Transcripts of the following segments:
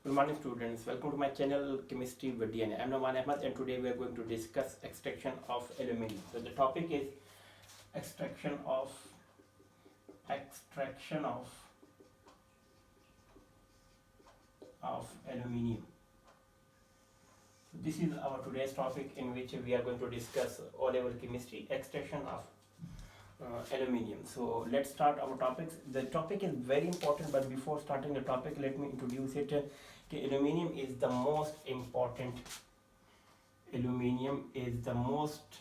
Good morning students, welcome to my channel Chemistry with DNA. I am NAUMAN and today we are going to discuss extraction of aluminium. So the topic is extraction of aluminium. So this is our today's topic in which we are going to discuss O-level chemistry, extraction of aluminium. So let's start our topics. The topic is very important, but before starting the topic, let me introduce it. Aluminium is the most important. Aluminium is the most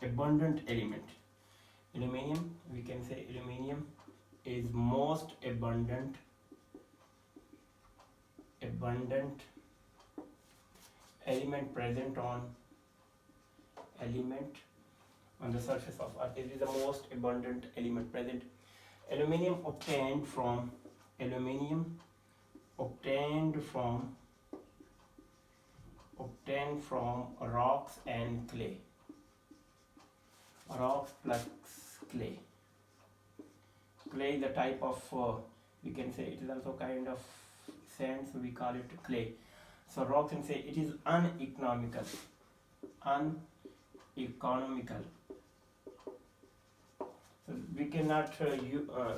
abundant element. Aluminium, we can say aluminium is most abundant element present on the surface of Earth. It is the most abundant element present. Aluminium obtained from rocks and clay. Rocks plus clay. Clay is a type of we can say it is also kind of sand, so we call it clay. So rocks and say it is uneconomical. So we cannot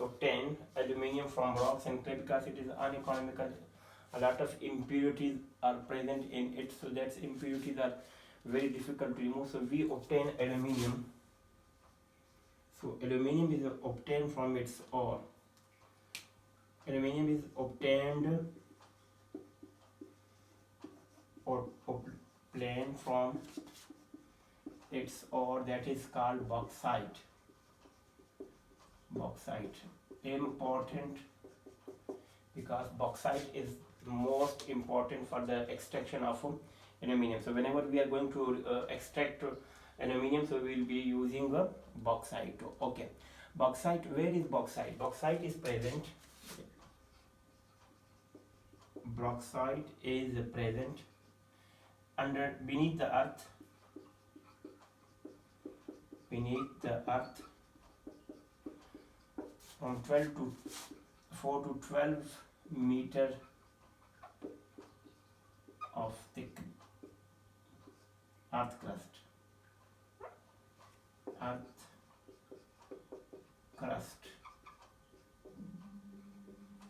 obtain aluminium from rocks and clay because it is uneconomical. A lot of impurities are present in it, so that impurities are very difficult to remove. So we obtain aluminium. So aluminium is obtained from its ore. Aluminium is obtained or obtained from its ore, that is called bauxite. Important because bauxite is most important for the extraction of aluminium. So whenever we are going to extract aluminium, so we will be using bauxite. Okay, bauxite, where is bauxite? Bauxite is present beneath the earth from 4 to 12 meter of thick earth crust.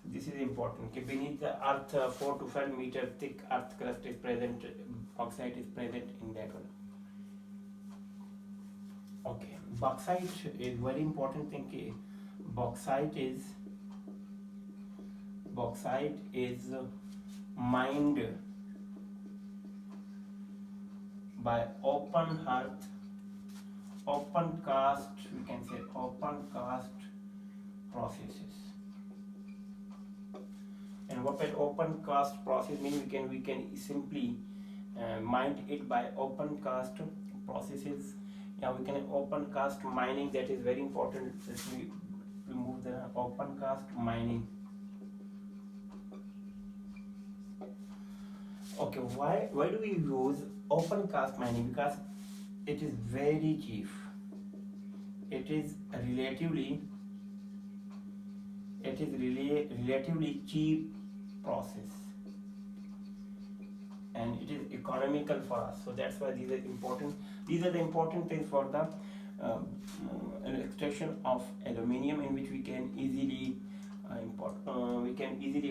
This is important. Okay, beneath the earth, 4 to 12 meter thick earth crust is present. Bauxite is present in that one. Okay, bauxite is very important thing. Okay, bauxite is mined by open cast processes. And what an open cast process means, we can simply mine it by open cast processes. Now we can open cast mining, that is very important. Let me remove the open cast mining. Okay, why do we use open cast mining? Because it is very cheap. It is relatively cheap process, and it is economical for us. So that's why these are important. These are the important things for the extraction of aluminium, in which we can easily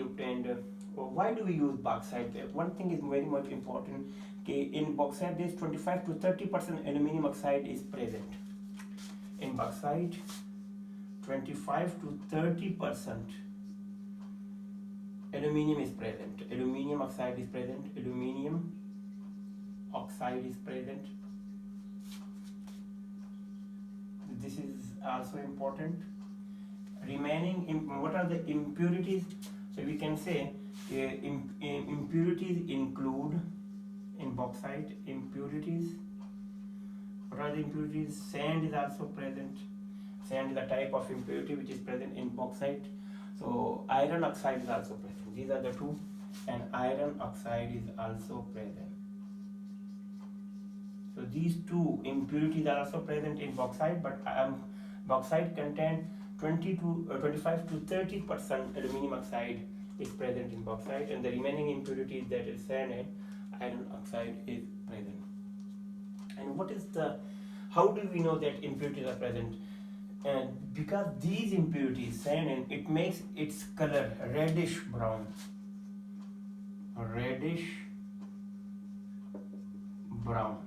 obtain. Why do we use bauxite? One thing is very much important. Okay, in bauxite there is 25 to 30% aluminium oxide is present. In bauxite, 25 to 30% aluminium is present. Aluminium oxide is present. This is also important. Remaining, what are the impurities? So we can say impurities include in bauxite. What are the impurities? Sand is also present. Sand is a type of impurity which is present in bauxite. So iron oxide is also present. These are the two, and iron oxide is also present. So these two impurities are also present in bauxite, but bauxite contains 25 to 30% aluminium oxide, is present in bauxite, and the remaining impurities, that is sand and iron oxide, is present. And what is the, how do we know that impurities are present? And because these impurities, sand, and it makes its color reddish brown. Reddish brown.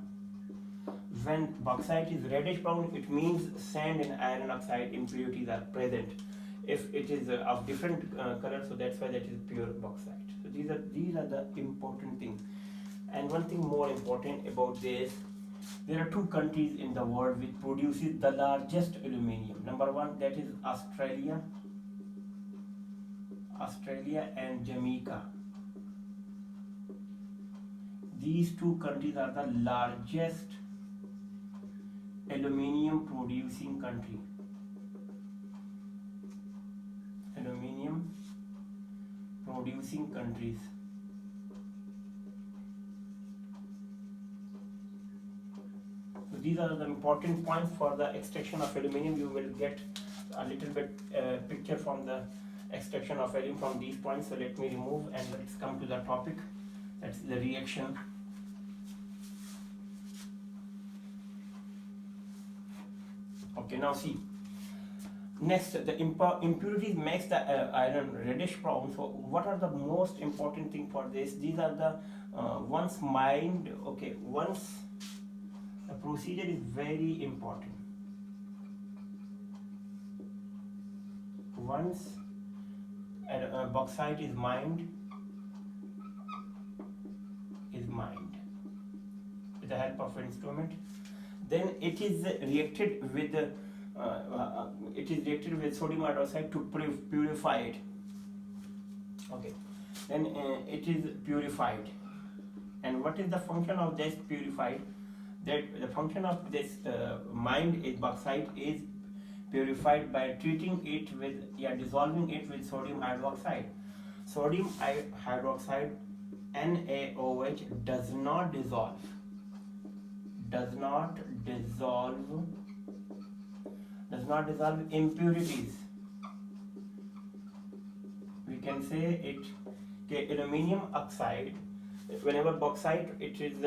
When bauxite is reddish brown, it means sand and iron oxide impurities are present. If it is of different color, so that's why that is pure bauxite. So these are the important things. And one thing more important about this, there are two countries in the world which produces the largest aluminium. Number one, that is Australia and Jamaica. These two countries are the largest aluminium producing country. Aluminium producing countries. So these are the important points for the extraction of aluminium. You will get a little bit picture from the extraction of aluminium from these points. So let me remove and let's come to the topic. That's the reaction. Okay, now see. Next, the impurities makes the iron reddish brown. So what are the most important thing for this? These are the once mined. Okay, once the procedure is very important. Once bauxite is mined with the help of an instrument, then it is reacted with sodium hydroxide to purify it. Okay, then it is purified. And what is the function of this purified? That the function of this mined is bauxite is purified by treating it with, dissolving it with sodium hydroxide. Sodium hydroxide, NaOH, does not dissolve impurities. We can say it, okay, aluminium oxide, whenever bauxite it is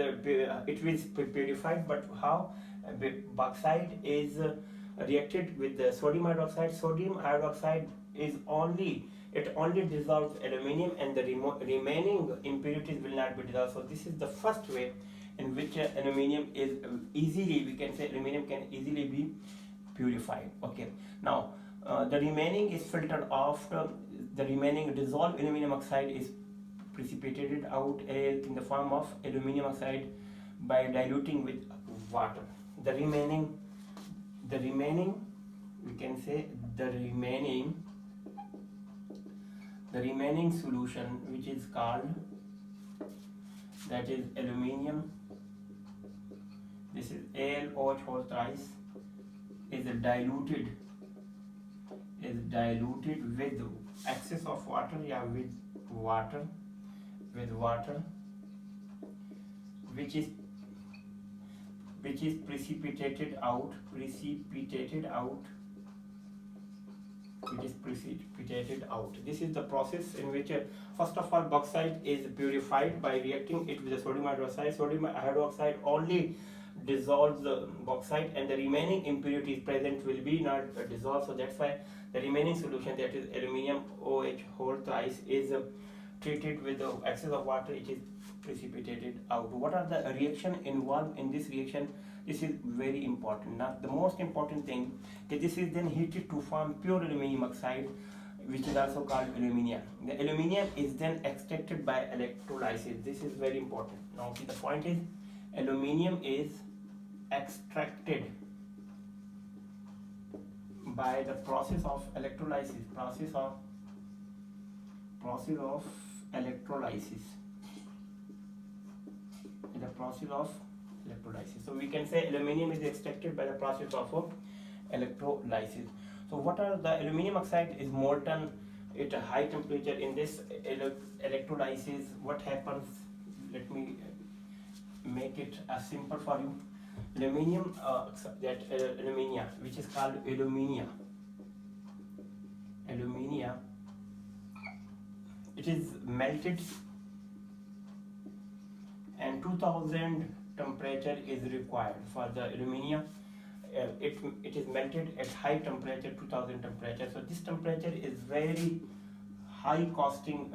purified, but how bauxite is reacted with the sodium hydroxide. Sodium hydroxide is only dissolves aluminium, and the remaining impurities will not be dissolved. So this is the first way in which aluminium is easily, we can say aluminium can easily be purified. Okay, now the remaining is filtered off. The remaining dissolved aluminium oxide is precipitated out in the form of aluminium oxide by diluting with water. The remaining we can say the remaining solution, which is called, that is aluminium, this is AlOH whole thrice, is diluted with excess of water, with water, which is precipitated out. This is the process in which first of all bauxite is purified by reacting it with the sodium hydroxide. Sodium hydroxide only dissolves the bauxite, and the remaining impurities present will be not dissolved. So that's why the remaining solution, that is aluminium OH whole thrice, is treated with the excess of water. It is precipitated out. What are the reaction involved in this reaction? This is very important. Now the most important thing, that this is then heated to form pure aluminium oxide, which is also called aluminium. The aluminium is then extracted by electrolysis. This is very important. Now see, the point is aluminium is extracted by the process of electrolysis. So we can say aluminium is extracted by the process of electrolysis. So what are the aluminium oxide is molten at a high temperature. In this electrolysis, what happens? Let me make it simple for you. Aluminium, alumina, which is called alumina, it is melted, and 2000 temperature is required for the aluminium. It is melted at high temperature, 2000 temperature. So this temperature is very high costing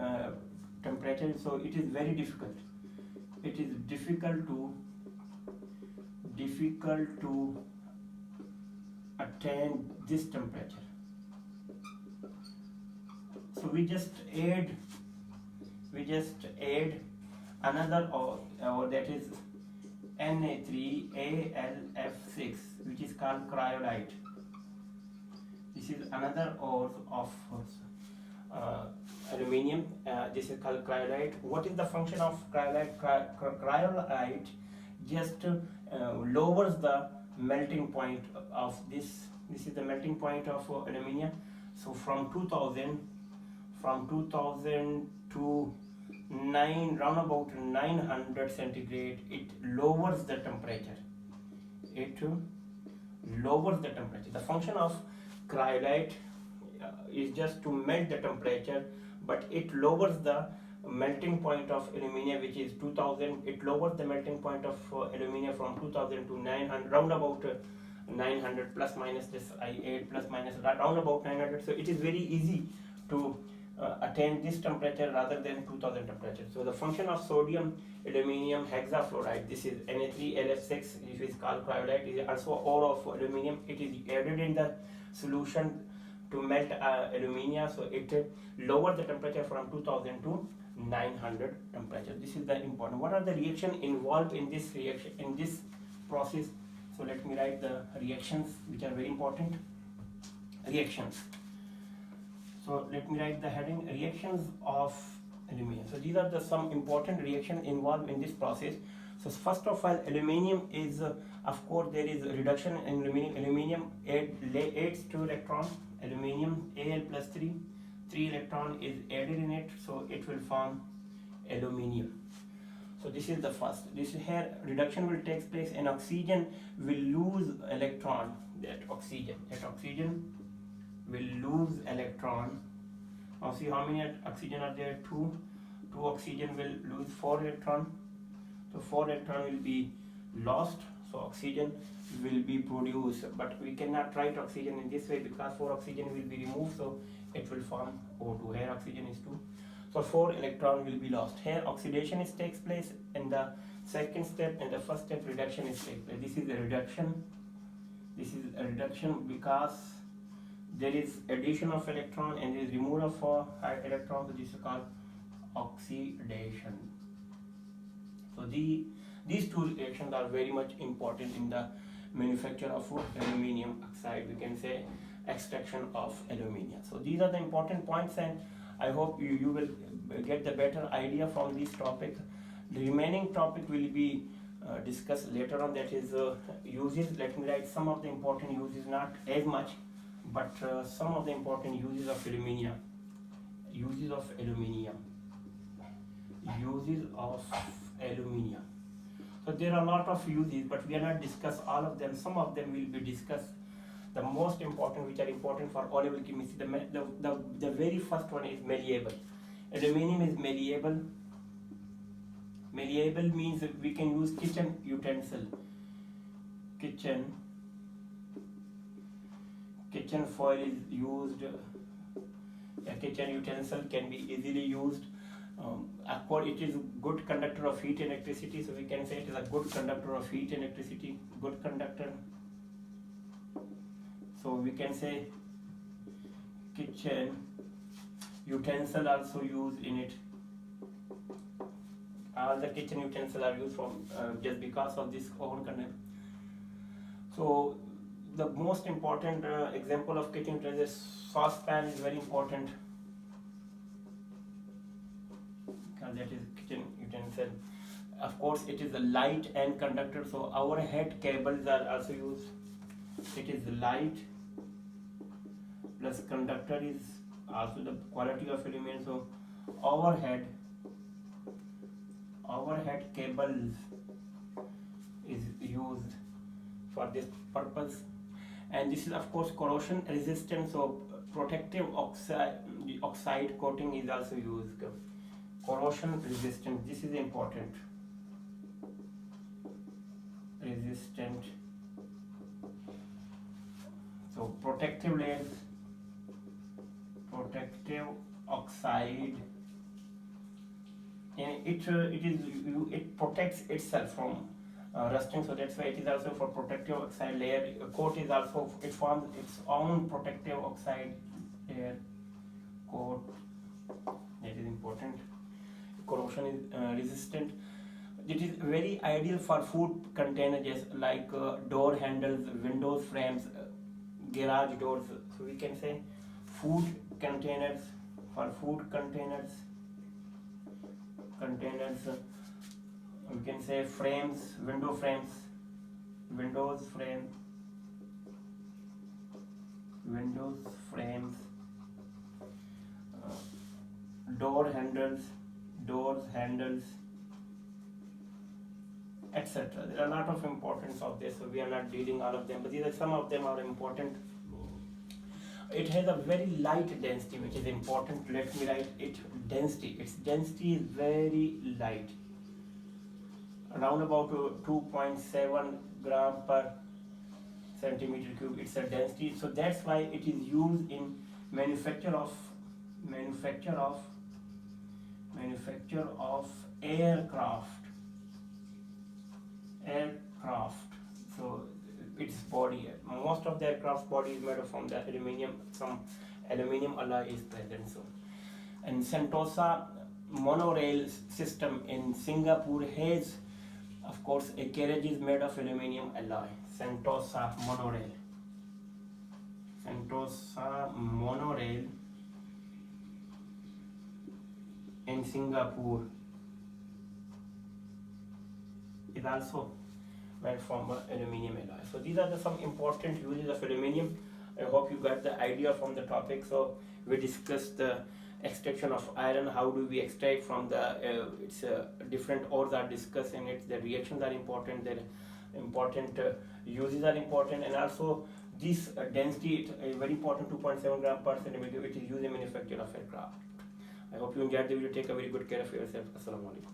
temperature, so it is very difficult. It is difficult to attain this temperature. So we just add another ore, that is Na3AlF6, which is called cryolite. This is another ore of aluminium. This is called cryolite. What is the function of cryolite? Cryolite just lowers the melting point of this. This is the melting point of aluminium. So from 2000 to round about 900 centigrade, it lowers the temperature. The function of cryolite is just to melt the temperature, but it lowers the melting point of aluminium, which is 2000. It lowers the melting point of aluminium from 2000 to 900, round about 900 plus minus this. I add plus minus round about 900. So it is very easy to attain this temperature rather than 2000 temperature. So the function of sodium aluminium hexafluoride, this is Na3LF6, which is called cryolite, is also ore of aluminium. It is added in the solution to melt aluminium, so it lowers the temperature from 2000 to 900 temperature. This is the important. What are the reactions involved in this process? So let me write the reactions, which are very important. Reactions. So let me write the heading, reactions of aluminium. So these are some important reactions involved in this process. So first of all, aluminium is, of course, there is a reduction in aluminium. Aluminium adds 2 electrons. Aluminium Al plus 3 electron is added in it, so it will form aluminium. So this is the first. This here reduction will take place, and oxygen will lose electron. That oxygen will lose electron. Now see how many oxygen are there? 2 oxygen will lose 4 electron. So 4 electron will be lost. So oxygen will be produced, but we cannot write oxygen in this way because 4 oxygen will be removed, so it will form O2. Here oxygen is 2, so 4 electron will be lost. Here oxidation takes place in the second step, and the first step reduction is takes place. This is a reduction. This is a reduction because there is addition of electron and there is removal of electron. So this is called oxidation. So these two reactions are very much important in the manufacture of aluminium oxide. We can say extraction of aluminium. So these are the important points, and I hope you will get the better idea from this topic. The remaining topic will be discussed later on, that is uses. Let me write some of the important uses, not as much, but some of the important uses of aluminium. Uses of aluminium. So there are a lot of uses, but we are not discuss all of them. Some of them will be discussed. The most important, which are important for O-level chemistry, the very first one is malleable. Aluminium is malleable. Malleable means that we can use kitchen utensil. Kitchen foil is used. A kitchen utensil can be easily used. Of course, it is a good conductor of heat and electricity, so we can say it is a good conductor of heat and electricity. Good conductor. So we can say kitchen utensil also used in it. All the kitchen utensils are used from just because of this oven conductor. So the most important example of kitchen utensil is saucepan is very important, because that is kitchen utensil. Of course, it is a light and conductor, so overhead cables are also used. It is light plus conductor is also the quality of aluminium. So overhead cables is used for this purpose. And this is of course corrosion resistant, so protective oxide coating is also used. Corrosion resistant, this is important. Resistant, so protective layers, protective oxide, and it protects itself from rusting, so that's why it is also for protective oxide layer. Coat is also, it forms its own protective oxide layer coat, that is important. Corrosion is resistant. It is very ideal for food containers like door handles, windows frames, garage doors. So we can say food containers, for food containers, we can say frames, windows frame, windows frames, door handles, etc. There are a lot of importance of this, so we are not dealing all of them, but these are some of them are important. It has a very light density, which is important. Let me write it density. Its density is very light, around about 2.7 gram per centimeter cube. It's a density, so that's why it is used in manufacture of aircraft. So its body, most of the aircraft's body is made from the aluminium. Some aluminium alloy is present. So, and Sentosa monorail system in Singapore has, of course, a carriage is made of aluminium alloy. Sentosa monorail in Singapore is also made from aluminium alloy. So these are some important uses of aluminium. I hope you got the idea from the topic. So we discussed the extraction of iron. How do we extract from the different ores are discussed in it. The reactions are important. The important uses are important, and also this density is very important. 2.7 gram per centimeter. It is used in manufacture of aircraft. I hope you enjoyed the video. Take a very good care of yourself. Assalamu alaikum.